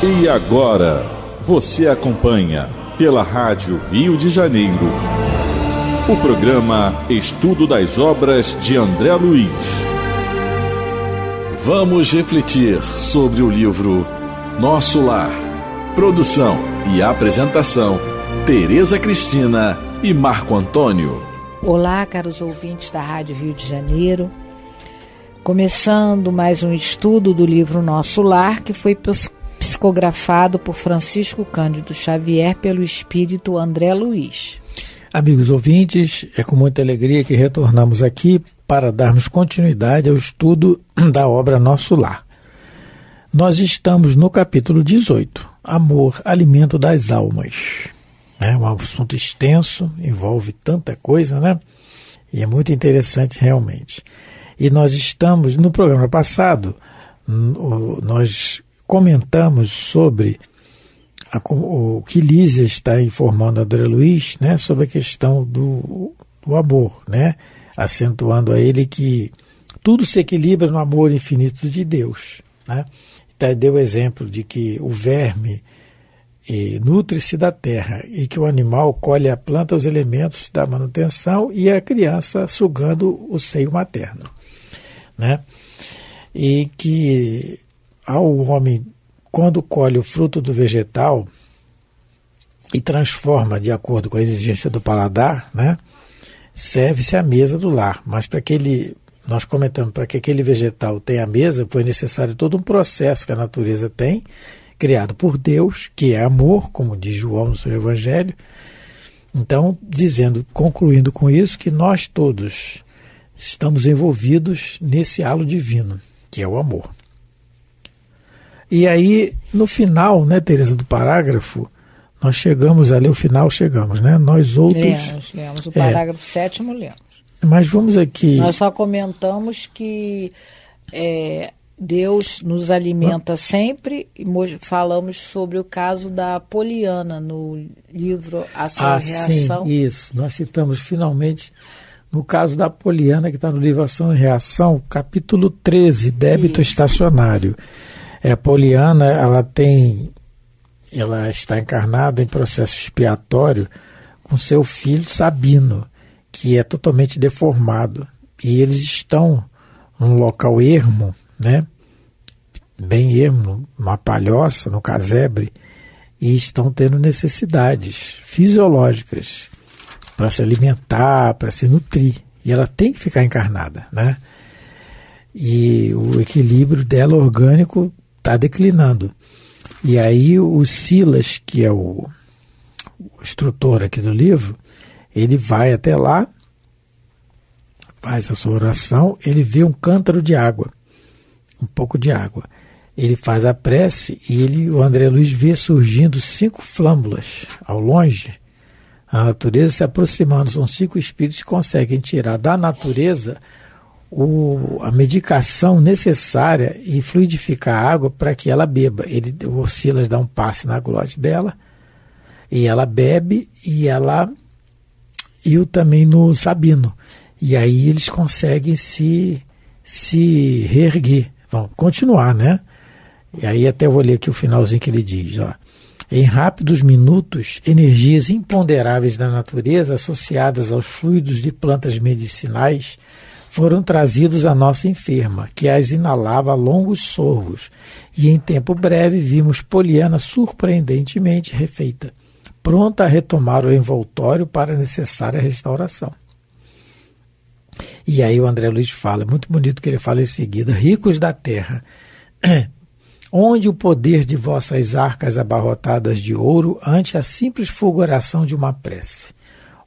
E agora, você acompanha pela Rádio Rio de Janeiro o programa Estudo das Obras de André Luiz. Vamos refletir sobre o livro Nosso Lar. Produção e apresentação, Tereza Cristina e Marco Antônio. Olá, caros ouvintes da Rádio Rio de Janeiro. Começando mais um estudo do livro Nosso Lar, que foi psicografado por Francisco Cândido Xavier pelo espírito André Luiz. Amigos ouvintes, é com muita alegria que retornamos aqui para darmos continuidade ao estudo da obra Nosso Lar. Nós estamos no capítulo 18, Amor, Alimento das Almas. É um assunto extenso, envolve tanta coisa, né? E é muito interessante realmente. E nós estamos, no programa passado, nós comentamos sobre o que Lísia está informando a André Luiz, né, sobre a questão do amor, né, acentuando a ele que tudo se equilibra no amor infinito de Deus, né? Então, deu o exemplo de que o verme nutre-se da terra e que o animal colhe a planta, os elementos da manutenção e a criança sugando o seio materno, né? E que ao homem, quando colhe o fruto do vegetal e transforma de acordo com a exigência do paladar, né, serve-se a mesa do lar. Mas nós comentamos, para que aquele vegetal tenha a mesa, foi necessário todo um processo que a natureza tem, criado por Deus, que é amor, como diz João no seu Evangelho. Então, concluindo com isso, que nós todos estamos envolvidos nesse halo divino, que é o amor. E aí, no final, né, Tereza, do parágrafo, nós chegamos a ler o final, né? Nós outros... Lemos o parágrafo 7º, lemos. Mas vamos aqui... Nós só comentamos que Deus nos alimenta sempre, e falamos sobre o caso da Poliana no livro Ação e Reação. Sim, isso. Nós citamos finalmente no caso da Poliana, que está no livro Ação e Reação, capítulo 13, Débito Estacionário. A Poliana, ela está encarnada em processo expiatório com seu filho Sabino, que é totalmente deformado. E eles estão num local ermo, né? Bem ermo, numa palhoça, no casebre, e estão tendo necessidades fisiológicas para se alimentar, para se nutrir. E ela tem que ficar encarnada, né? E o equilíbrio dela orgânico está declinando. E aí o Silas, que é o instrutor aqui do livro, ele vai até lá, faz a sua oração, ele vê um cântaro de água, um pouco de água. Ele faz a prece e o André Luiz vê surgindo 5 flâmulas ao longe, a natureza se aproximando. São 5 espíritos que conseguem tirar da natureza a medicação necessária e fluidificar a água para que ela beba. O Silas dá um passe na glote dela e ela bebe, e também no Sabino. E aí eles conseguem se reerguer. Vão continuar, né? E aí até vou ler aqui o finalzinho que ele diz, ó. Em rápidos minutos, energias imponderáveis da natureza associadas aos fluidos de plantas medicinais foram trazidos à nossa enferma, que as inalava a longos sorvos, e em tempo breve vimos Poliana surpreendentemente refeita, pronta a retomar o envoltório para a necessária restauração. E aí o André Luiz fala, é muito bonito que ele fala em seguida: ricos da terra, onde o poder de vossas arcas abarrotadas de ouro ante a simples fulguração de uma prece,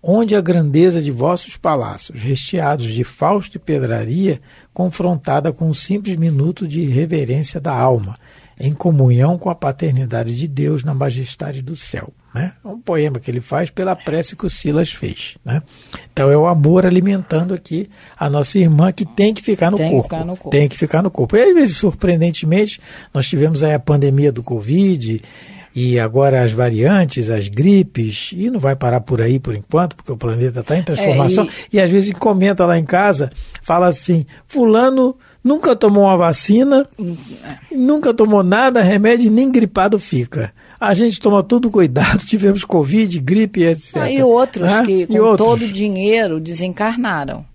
onde a grandeza de vossos palácios, recheados de fausto e pedraria, confrontada com um simples minuto de reverência da alma, em comunhão com a paternidade de Deus na majestade do céu. Né? É um poema que ele faz pela prece que o Silas fez. Né? Então é o amor alimentando aqui a nossa irmã, que tem que ficar no corpo. Tem que ficar no corpo. E às vezes, surpreendentemente, nós tivemos aí a pandemia do Covid, e agora as variantes, as gripes, e não vai parar por aí por enquanto, porque o planeta está em transformação. E às vezes comenta lá em casa, fala assim: fulano nunca tomou uma vacina, nunca tomou nada, remédio, nem gripado fica. A gente toma tudo cuidado, tivemos Covid, gripe, etc. E outros que com todo o dinheiro desencarnaram.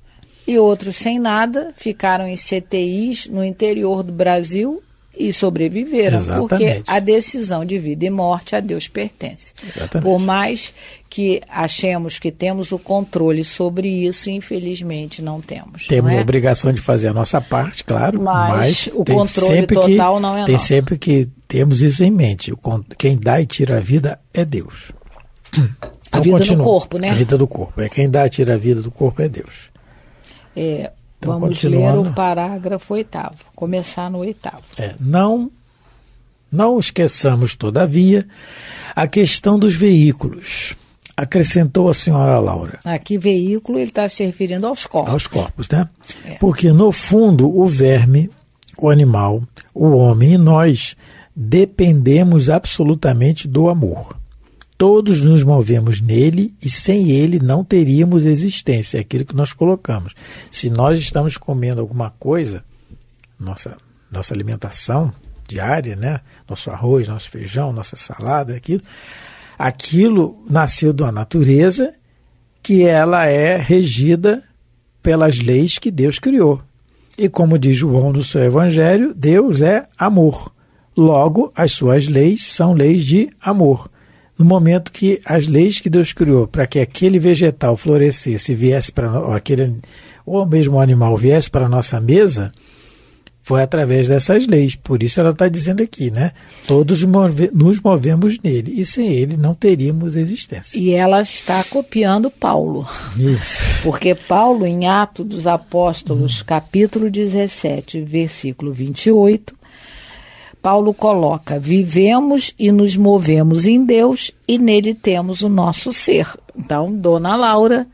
E outros sem nada ficaram em CTIs no interior do Brasil e sobreviveram. Exatamente. Porque a decisão de vida e morte a Deus pertence. Exatamente. Por mais que achemos que temos o controle sobre isso, infelizmente não temos. Temos não é? a obrigação de fazer a nossa parte, claro, mas o controle total não é nosso. Tem sempre que temos isso em mente. Quem dá e tira a vida é Deus. Então, a vida do corpo, né? A vida do corpo. Quem dá e tira a vida do corpo é Deus. Então, vamos ler o parágrafo 8º, começar no 8º. Não esqueçamos, todavia, a questão dos veículos, acrescentou a senhora Laura. Aqui, veículo, ele está se referindo aos corpos. Aos corpos, né? Porque, no fundo, o verme, o animal, o homem e nós dependemos absolutamente do amor. Todos nos movemos nele e sem ele não teríamos existência. É aquilo que nós colocamos. Se nós estamos comendo alguma coisa, nossa alimentação diária, né? Nosso arroz, nosso feijão, nossa salada, aquilo nasceu da natureza, que ela é regida pelas leis que Deus criou. E como diz João no seu Evangelho, Deus é amor. Logo, as suas leis são leis de amor. No momento que as leis que Deus criou para que aquele vegetal florescesse, viesse para ou mesmo o animal viesse para a nossa mesa, foi através dessas leis. Por isso ela está dizendo aqui, né? Todos nos movemos nele e sem ele não teríamos existência. E ela está copiando Paulo. Isso. Porque Paulo, em Atos dos Apóstolos, capítulo 17, versículo 28, Paulo coloca: vivemos e nos movemos em Deus e nele temos o nosso ser. Então, Dona Laura,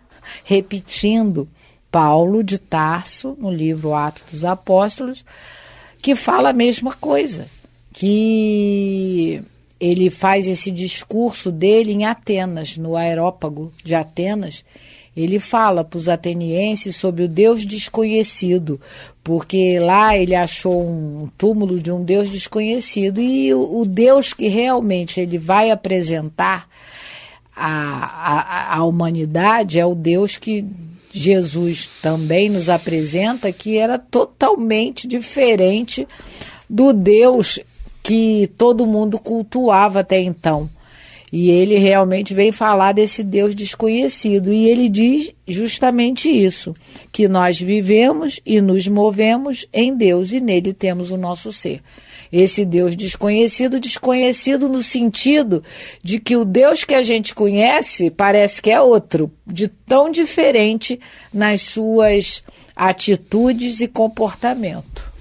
repetindo Paulo de Tarso, no livro Atos dos Apóstolos, que fala a mesma coisa, que ele faz esse discurso dele em Atenas, no Areópago de Atenas. Ele fala para os atenienses sobre o Deus desconhecido, porque lá ele achou um túmulo de um Deus desconhecido, e o Deus que realmente ele vai apresentar à humanidade é o Deus que Jesus também nos apresenta, que era totalmente diferente do Deus que todo mundo cultuava até então. E ele realmente vem falar desse Deus desconhecido. E ele diz justamente isso, que nós vivemos e nos movemos em Deus e nele temos o nosso ser. Esse Deus desconhecido no sentido de que o Deus que a gente conhece parece que é outro, de tão diferente nas suas atitudes e comportamento.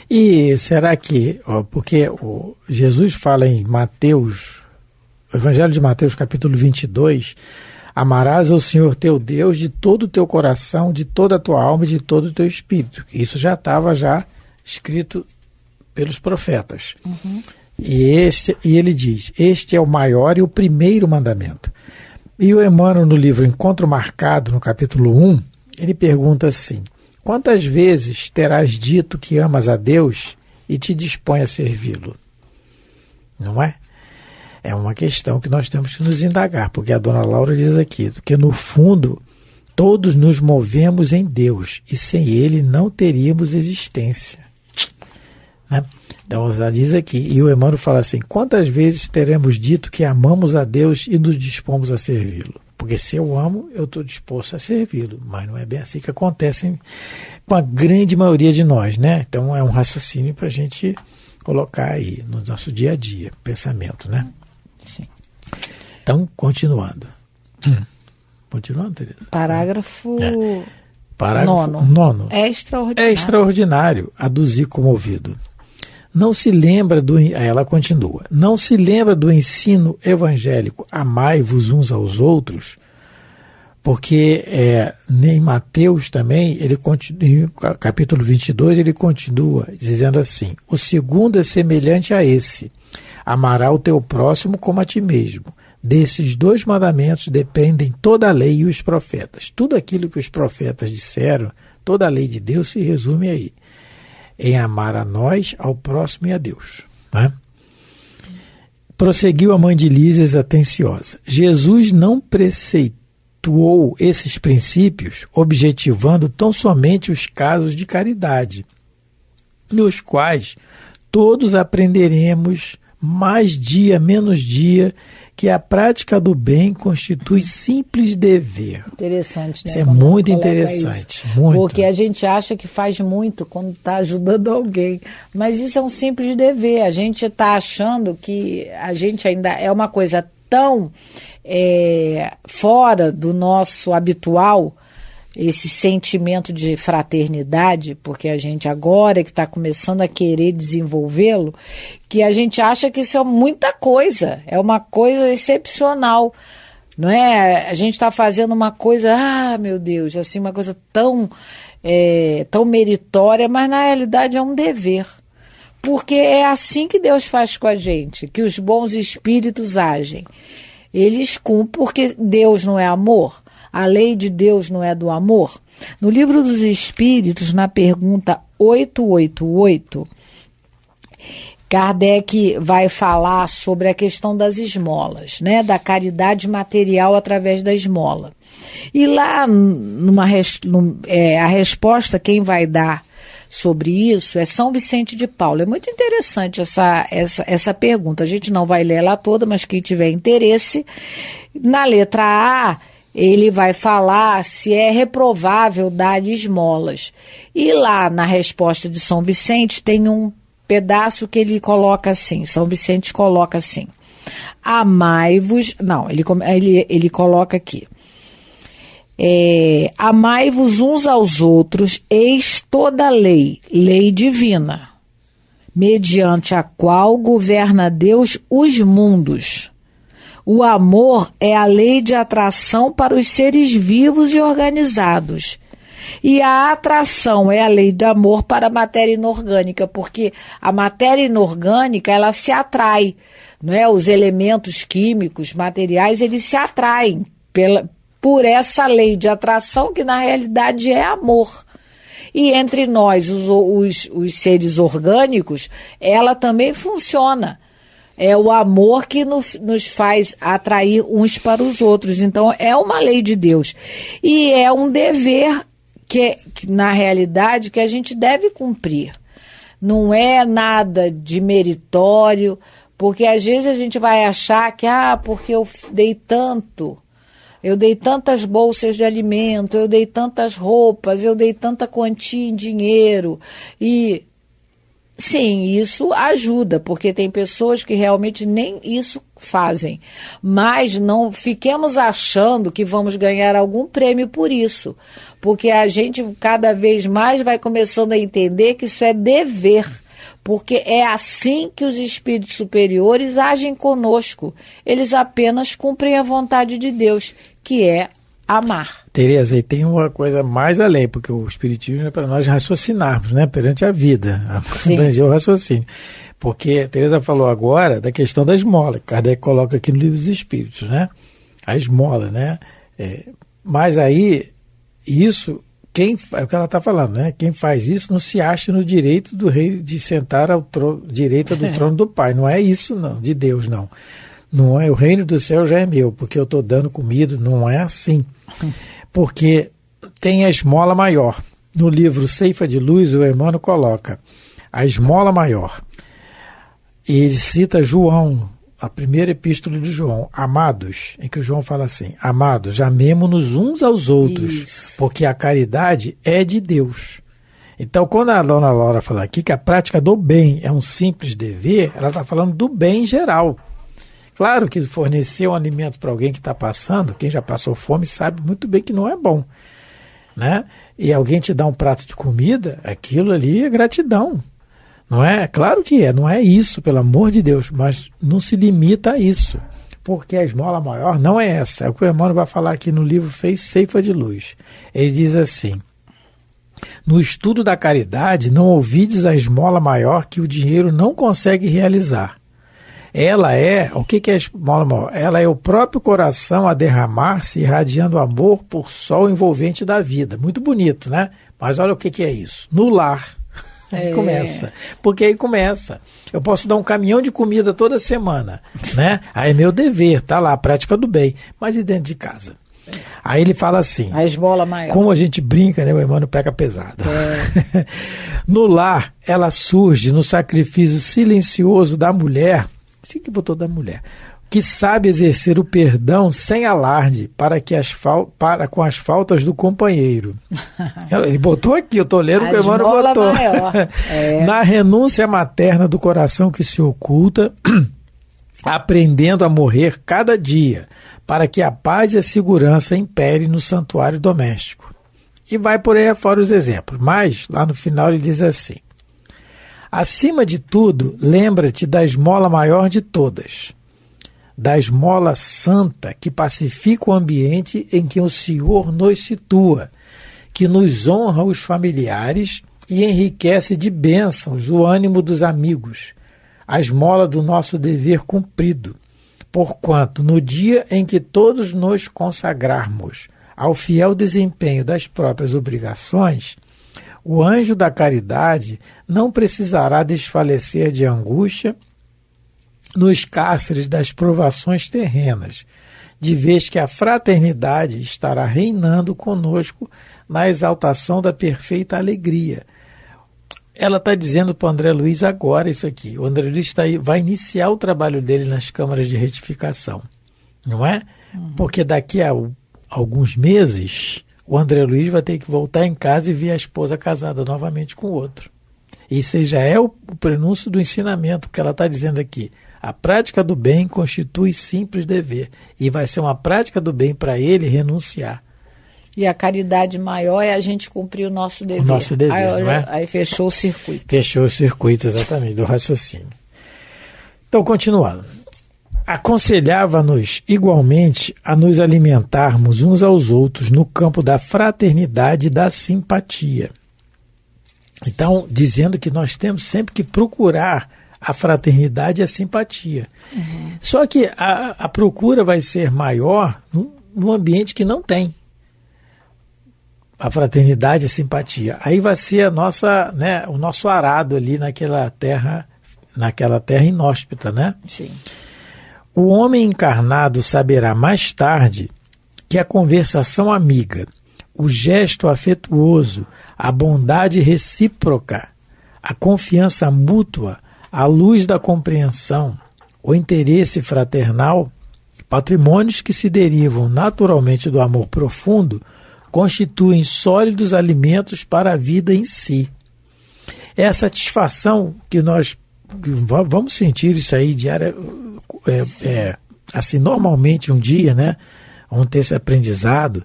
E será que, porque Jesus fala em Mateus, o Evangelho de Mateus, capítulo 22, amarás ao Senhor teu Deus de todo o teu coração, de toda a tua alma e de todo o teu espírito. Isso já estava escrito pelos profetas. Uhum. E ele diz, este é o maior e o primeiro mandamento. E o Emmanuel, no livro Encontro Marcado, no capítulo 1, ele pergunta assim: quantas vezes terás dito que amas a Deus e te dispõe a servi-lo? Não é? É uma questão que nós temos que nos indagar, porque a Dona Laura diz aqui que, no fundo, todos nos movemos em Deus e sem ele não teríamos existência. Né? Então ela diz aqui, e o Emmanuel fala assim: quantas vezes teremos dito que amamos a Deus e nos dispomos a servi-lo? Porque se eu amo, eu estou disposto a servi-lo, mas não é bem assim que acontece com a grande maioria de nós, né? Então é um raciocínio para a gente colocar aí no nosso dia a dia, pensamento, né? Sim. Então, continuando. Continuando, Tereza? Parágrafo... Parágrafo 9. É extraordinário. É extraordinário, aduzir comovido. Não se lembra ela continua, não se lembra do ensino evangélico, amai-vos uns aos outros, porque em Mateus também, ele continua, capítulo 22, ele continua dizendo assim: o segundo é semelhante a esse, amará o teu próximo como a ti mesmo. Desses dois mandamentos dependem toda a lei e os profetas. Tudo aquilo que os profetas disseram, toda a lei de Deus se resume aí. em amar a nós, ao próximo e a Deus. Né? Prosseguiu a mãe de Lísias atenciosa. Jesus não preceituou esses princípios objetivando tão somente os casos de caridade, nos quais todos aprenderemos mais dia, menos dia, que a prática do bem constitui simples dever. Interessante, né? Isso é muito interessante. Muito. Porque a gente acha que faz muito quando está ajudando alguém. Mas isso é um simples dever. A gente está achando que a gente ainda é uma coisa tão fora do nosso habitual, esse sentimento de fraternidade, porque a gente agora que está começando a querer desenvolvê-lo, que a gente acha que isso é muita coisa, é uma coisa excepcional, não é? A gente está fazendo uma coisa, meu Deus, assim, uma coisa tão meritória, mas na realidade é um dever, porque é assim que Deus faz com a gente, que os bons espíritos agem. Eles cumprem, porque Deus não é amor. A lei de Deus não é do amor? No Livro dos Espíritos, na pergunta 888, Kardec vai falar sobre a questão das esmolas, né? Da caridade material através da esmola. E lá, a resposta, quem vai dar sobre isso é São Vicente de Paulo. É muito interessante essa pergunta. A gente não vai ler ela toda, mas quem tiver interesse, na letra A, ele vai falar se é reprovável dar esmolas. E lá na resposta de São Vicente tem um pedaço que ele coloca assim, São Vicente coloca assim, amai-vos, não, ele coloca aqui, amai-vos uns aos outros, eis toda a lei divina, mediante a qual governa Deus os mundos. O amor é a lei de atração para os seres vivos e organizados. E a atração é a lei de amor para a matéria inorgânica, porque a matéria inorgânica, ela se atrai, não é? Os elementos químicos, materiais, eles se atraem por essa lei de atração, que na realidade é amor. E entre nós, os seres orgânicos, ela também funciona. É o amor que nos faz atrair uns para os outros. Então, é uma lei de Deus. E é um dever que na realidade, que a gente deve cumprir. Não é nada de meritório, porque às vezes a gente vai achar que, porque eu dei tanto, eu dei tantas bolsas de alimento, eu dei tantas roupas, eu dei tanta quantia em dinheiro, e sim, isso ajuda, porque tem pessoas que realmente nem isso fazem. Mas não fiquemos achando que vamos ganhar algum prêmio por isso, porque a gente cada vez mais vai começando a entender que isso é dever, porque é assim que os espíritos superiores agem conosco. Eles apenas cumprem a vontade de Deus, que é amar. Tereza, e tem uma coisa mais além, porque o espiritismo é para nós raciocinarmos, né, perante a vida, abranger o raciocínio. Porque a Tereza falou agora da questão da esmola, que Kardec coloca aqui no Livro dos Espíritos, né? A esmola, né? Mas aí, isso, é o que ela está falando, né? Quem faz isso não se acha no direito do rei de sentar à direita do trono do Pai. Não é isso, não, de Deus, não. Não é, o reino do céu já é meu, porque eu estou dando comida, não é assim. Porque tem a esmola maior. No livro Ceifa de Luz, o Emmanuel coloca a esmola maior. E ele cita João, a primeira epístola de João, amados, em que o João fala assim, amados, amemo-nos uns aos outros, isso, porque a caridade é de Deus. Então, quando a dona Laura fala aqui que a prática do bem é um simples dever, ela está falando do bem em geral. Claro que fornecer um alimento para alguém que está passando, quem já passou fome sabe muito bem que não é bom, né? E alguém te dá um prato de comida, aquilo ali é gratidão, não é? Claro que é, não é isso, pelo amor de Deus, mas não se limita a isso, porque a esmola maior não é essa. É o que o Emmanuel vai falar aqui no livro Ceifa de Luz. Ele diz assim, no estudo da caridade, não ouvides a esmola maior que o dinheiro não consegue realizar. Ela é, o que é a esmola maior? Ela é o próprio coração a derramar-se, irradiando amor por sol envolvente da vida. Muito bonito, né? Mas olha o que é isso. No lar, Aí começa. Porque aí começa. Eu posso dar um caminhão de comida toda semana, né? Aí é meu dever, tá lá, a prática do bem. Mas e dentro de casa? Aí ele fala assim, a esmola maior. Como a gente brinca, né? O Emmanuel pega pesado. No lar, ela surge no sacrifício silencioso da mulher, assim que botou da mulher, que sabe exercer o perdão sem alarde para com as faltas do companheiro. Ele botou aqui, eu estou lendo o que o Emmanuel botou. Na renúncia materna do coração que se oculta, aprendendo a morrer cada dia, para que a paz e a segurança impere no santuário doméstico. E vai por aí fora os exemplos. Mas, lá no final, ele diz assim: acima de tudo, lembra-te da esmola maior de todas, da esmola santa que pacifica o ambiente em que o Senhor nos situa, que nos honra os familiares e enriquece de bênçãos o ânimo dos amigos, a esmola do nosso dever cumprido, porquanto no dia em que todos nos consagrarmos ao fiel desempenho das próprias obrigações, o anjo da caridade não precisará desfalecer de angústia nos cárceres das provações terrenas, de vez que a fraternidade estará reinando conosco na exaltação da perfeita alegria. Ela está dizendo para o André Luiz agora isso aqui. O André Luiz vai iniciar o trabalho dele nas câmaras de retificação, não é? Porque daqui a alguns meses o André Luiz vai ter que voltar em casa e ver a esposa casada novamente com outro. Isso já é o prenúncio do ensinamento que ela está dizendo aqui. A prática do bem constitui simples dever. E vai ser uma prática do bem para ele renunciar. E a caridade maior é a gente cumprir o nosso dever. O nosso dever, aí, não é? Aí fechou o circuito. Fechou o circuito, exatamente, do raciocínio. Então, continuando. Aconselhava-nos igualmente a nos alimentarmos uns aos outros no campo da fraternidade e da simpatia. Então, dizendo que nós temos sempre que procurar a fraternidade e a simpatia. Só que a procura vai ser maior no ambiente que não tem a fraternidade e a simpatia. Aí vai ser a nossa, né, o nosso arado ali naquela terra inóspita, né? Sim. O homem encarnado saberá mais tarde que a conversação amiga, o gesto afetuoso, a bondade recíproca, a confiança mútua, a luz da compreensão, o interesse fraternal, patrimônios que se derivam naturalmente do amor profundo, constituem sólidos alimentos para a vida em si. É a satisfação que nós vamos sentir isso aí diária, assim, normalmente um dia, né? Vamos ter esse aprendizado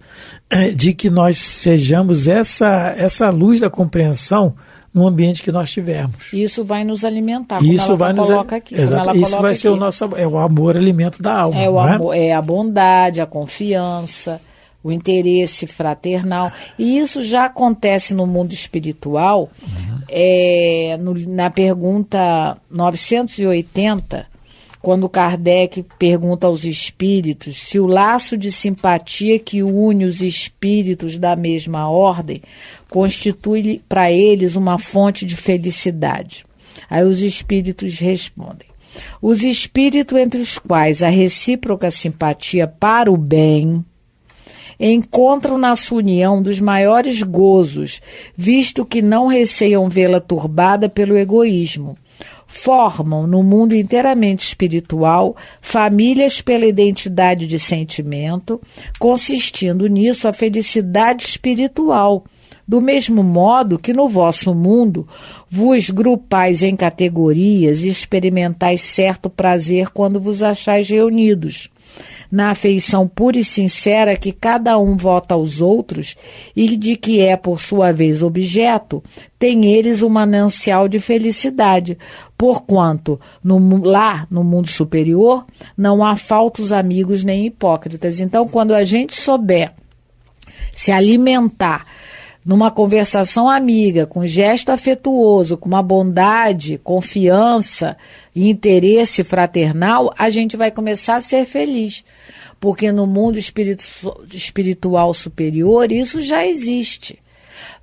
de que nós sejamos essa luz da compreensão no ambiente que nós tivermos. Isso vai nos alimentar, como isso ela vai coloca aqui. Exato. Isso vai ser o amor, alimento da alma. É o amor, é a bondade, a confiança, o interesse fraternal. E isso já acontece no mundo espiritual. Na pergunta 980, quando Kardec pergunta aos espíritos se o laço de simpatia que une os espíritos da mesma ordem constitui para eles uma fonte de felicidade. Aí os espíritos respondem: os espíritos entre os quais a recíproca simpatia para o bem encontram na sua união dos maiores gozos, visto que não receiam vê-la turbada pelo egoísmo. Formam, no mundo inteiramente espiritual, famílias pela identidade de sentimento, consistindo nisso a felicidade espiritual, do mesmo modo que no vosso mundo vos grupais em categorias e experimentais certo prazer quando vos achais reunidos, na afeição pura e sincera que cada um vota aos outros e de que é, por sua vez, objeto, tem eles um manancial de felicidade, porquanto, lá no mundo superior, não há faltos amigos nem hipócritas. Então, quando a gente souber se alimentar numa conversação amiga, com gesto afetuoso, com uma bondade, confiança e interesse fraternal, a gente vai começar a ser feliz. Porque no mundo espiritual superior isso já existe.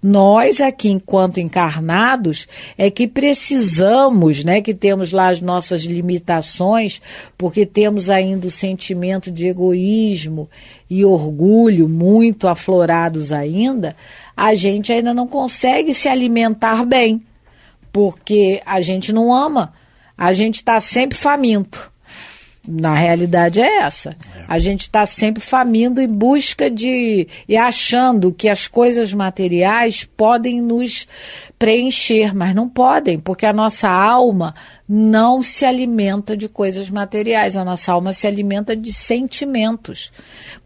Nós aqui, enquanto encarnados, é que precisamos, né, que temos lá as nossas limitações, porque temos ainda o sentimento de egoísmo e orgulho muito aflorados ainda, a gente ainda não consegue se alimentar bem, porque a gente não ama, a gente está sempre faminto. Na realidade é essa. A gente está sempre faminto em busca e achando que as coisas materiais podem nos preencher, mas não podem, porque a nossa alma não se alimenta de coisas materiais, a nossa alma se alimenta de sentimentos.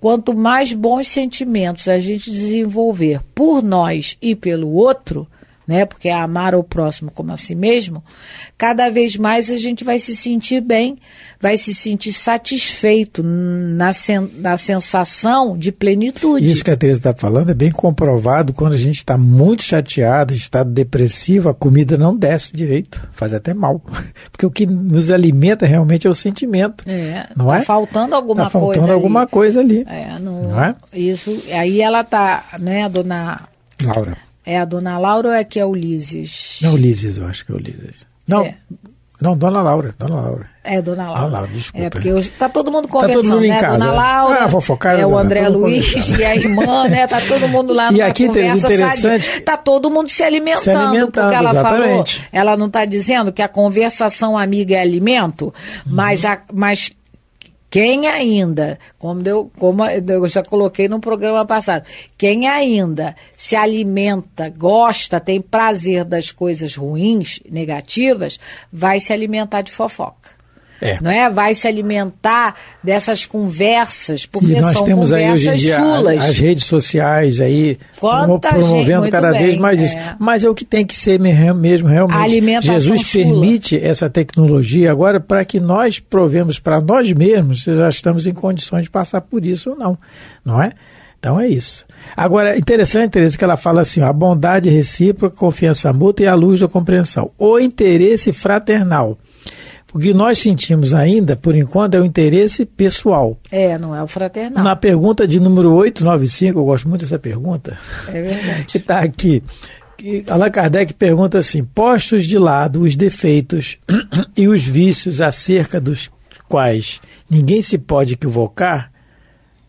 Quanto mais bons sentimentos a gente desenvolver por nós e pelo outro, né, porque é amar o próximo como a si mesmo, cada vez mais a gente vai se sentir bem, vai se sentir satisfeito na sensação de plenitude. Isso que a Teresa está falando é bem comprovado quando a gente está muito chateado, estado depressivo, a comida não desce direito, faz até mal. Porque o que nos alimenta realmente é o sentimento. Não tá é? faltando alguma coisa ali. Está faltando ali. alguma coisa ali. Não é? Isso, aí ela está, né, a dona Laura. É a dona Laura ou é que é Ulisses? Não, Ulisses, eu acho que é Ulisses. Não, não, dona Laura. É, dona Laura. Dona Laura, desculpa. É, porque hoje tá todo mundo conversando, todo mundo né? Em casa. Dona Laura, fofocada, o André Luiz e a irmã, né? Tá todo mundo lá numa aqui, conversa interessante, sadia. Tá todo mundo se alimentando porque ela exatamente. falou, ela não tá dizendo que a conversação amiga é alimento, mas quem ainda, como eu já coloquei no programa passado, quem ainda se alimenta, gosta, tem prazer das coisas ruins, negativas, vai se alimentar de fofoca. Não é? Vai se alimentar dessas conversas, porque nós são temos conversas aí hoje em dia chulas. as redes sociais aí promovendo cada vez mais isso. Mas é o que tem que ser mesmo realmente. A alimentação Jesus chula. permite essa tecnologia agora para que nós provemos para nós mesmos se já estamos em condições de passar por isso ou não é? Então é isso. Agora, interessante, Teresa, que ela fala assim, ó, a bondade recíproca, confiança mútua e a luz da compreensão. O interesse fraternal. O que nós sentimos ainda, por enquanto, é o interesse pessoal. Não é o fraternal. Na pergunta de número 895, eu gosto muito dessa pergunta. É verdade. Que está aqui. Allan Kardec pergunta assim, postos de lado os defeitos e os vícios acerca dos quais ninguém se pode equivocar,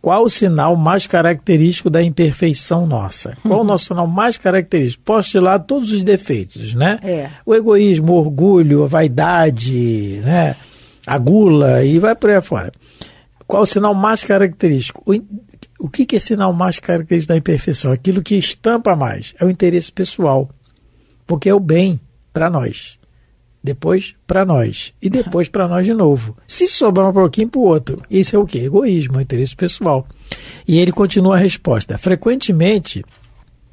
qual o sinal mais característico da imperfeição nossa? Qual o nosso sinal mais característico? Posto de lado todos os defeitos, né? O egoísmo, o orgulho, a vaidade, né? A gula e vai por aí fora. Qual o sinal mais característico? O que é sinal mais característico da imperfeição? Aquilo que estampa mais é o interesse pessoal, porque é o bem para nós. Depois para nós, e depois para nós de novo. Se sobrar um pouquinho para o outro, isso é o quê? Egoísmo, interesse pessoal. E ele continua a resposta. Frequentemente,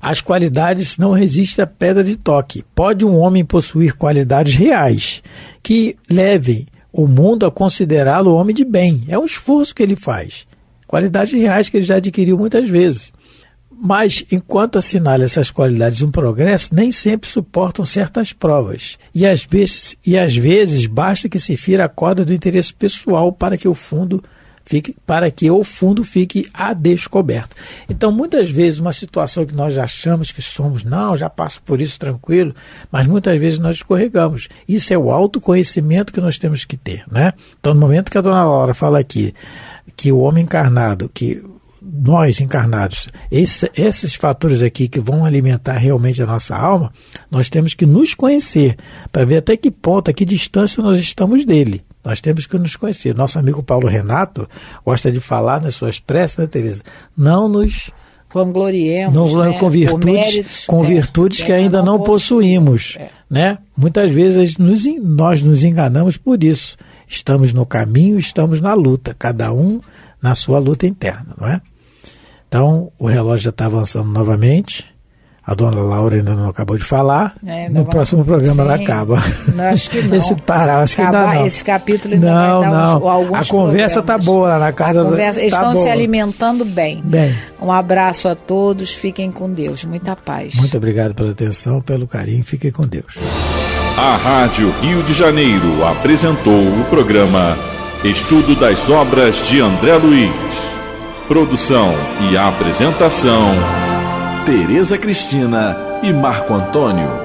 as qualidades não resistem à pedra de toque. Pode um homem possuir qualidades reais que levem o mundo a considerá-lo homem de bem. É um esforço que ele faz. Qualidades reais que ele já adquiriu muitas vezes. Mas, enquanto assinala essas qualidades um progresso, nem sempre suportam certas provas. E às vezes basta que se fira a corda do interesse pessoal para que o fundo fique a descoberto. Então, muitas vezes, uma situação que nós achamos que somos, já passo por isso tranquilo, mas muitas vezes nós escorregamos. Isso é o autoconhecimento que nós temos que ter, né? Então, no momento que a dona Laura fala aqui que o homem encarnado, que nós encarnados, esses fatores aqui que vão alimentar realmente a nossa alma, nós temos que nos conhecer para ver até que ponto, a que distância nós estamos dele. Nós temos que nos conhecer. Nosso amigo Paulo Renato gosta de falar nas suas preces, né, Teresa? Não nos vangloriemos, né? com virtudes que ainda não possuímos. Né? Muitas vezes nós nos enganamos por isso. Estamos no caminho, estamos na luta, cada um na sua luta interna, não é? Então, o relógio já está avançando novamente. A dona Laura ainda não acabou de falar. No próximo programa ela acaba. Não, acho que não. Acho que ainda não. Esse capítulo ainda vai dar alguns A conversa está boa lá na casa. Eles estão se alimentando bem. Bem. Um abraço a todos. Fiquem com Deus. Muita paz. Muito obrigado pela atenção, pelo carinho. Fiquem com Deus. A Rádio Rio de Janeiro apresentou o programa Estudo das Obras de André Luiz. Produção e apresentação, Tereza Cristina e Marco Antônio.